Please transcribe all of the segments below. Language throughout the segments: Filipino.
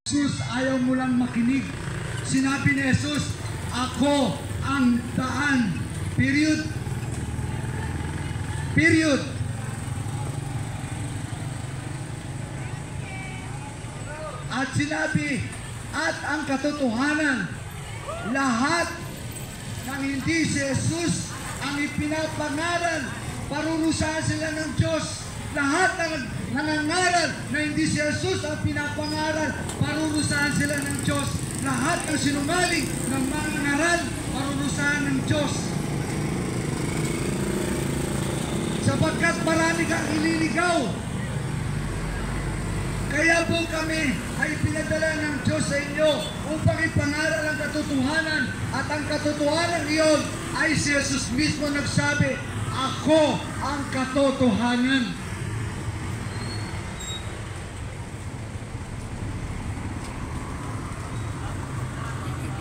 Jesus, ayaw mo lang makinig. Sinabi ni Jesus, ako ang daan. Period. Period. At sinabi, at ang katotohanan, lahat ng hindi si Jesus ang ipinapangaral, parurusahan sila ng Diyos. Lahat ng nangangaral na hindi si Jesus ang pinapangaral, parurusahan sila ng Diyos. Lahat ng sinungaling ng mangangaral, parurusahan ng Diyos. Sapagkat marami kang ililigaw. Kaya po kami ay pinadala ng Diyos sa inyo upang ipangaral ang katotohanan. At ang katotohanan iyon ay si Jesus mismo nagsabi, ako ang katotohanan.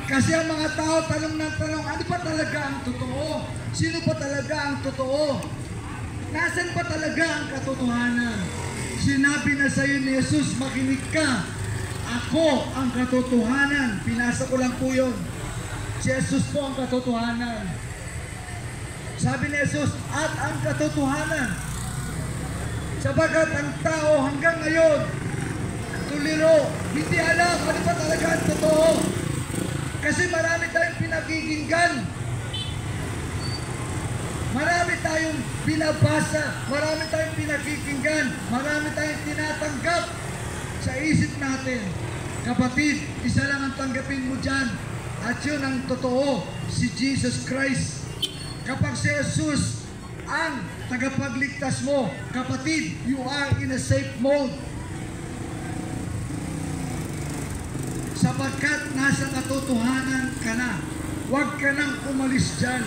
Kasi ang mga tao tanong ng tanong, ano pa talaga ang totoo? Sino pa talaga ang totoo? Nasaan pa talaga ang katotohanan? Sinabi na sa iyo ni Jesus, makinig ka. Ako ang katotohanan. Pinasa ko lang po yun. Si Jesus po ang katotohanan. Sabi ni Jesus, at ang katotohanan. Sabagat ang tao hanggang ngayon, tuliro, hindi alam ano pa talaga ang totoo. Kasi marami tayong pinakikinggan. Marami tayong binabasa. Marami tayong pinakikinggan. Marami tayong tinatanggap sa isip natin. Kapatid, isa lang ang tanggapin mo dyan. At yun ang totoo, si Jesus Christ. Kapag si Jesus ang tagapagligtas mo, kapatid, you are in a safe mode. Sapagkat nasa katotohanan ka na. Huwag ka nang umalis dyan.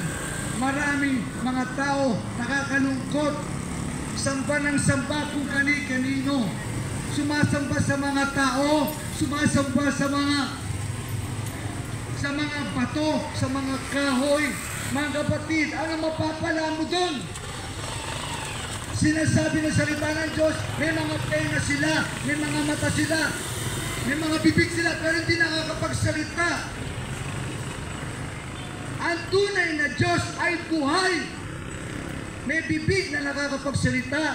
Maraming mga tao nakakalungkot. Samba ng samba kung kani-kanino. Sumasamba sa mga tao. Sumasamba sa mga bato, sa mga kahoy. Mga kapatid, ano mapapala mo doon? Sinasabi ng salita ng Diyos, may mga tenga sila, may mga mata sila, may mga bibig sila, pero hindi nakakapagsalita. Ang tunay na Diyos ay buhay. May bibig na nakakapagsalita.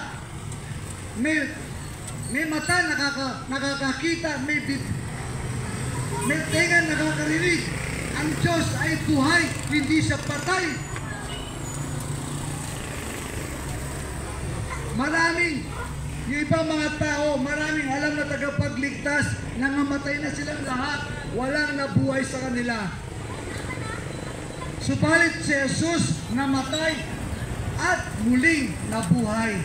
May mata nakakakita. May tenga nakakarinig. Ang Diyos ay buhay, hindi siya patay. Yung ibang mga tao, maraming alam na tagapagligtas, nangamatay na silang lahat, walang nabuhay sa kanila. Subalit si Jesus namatay at muling nabuhay.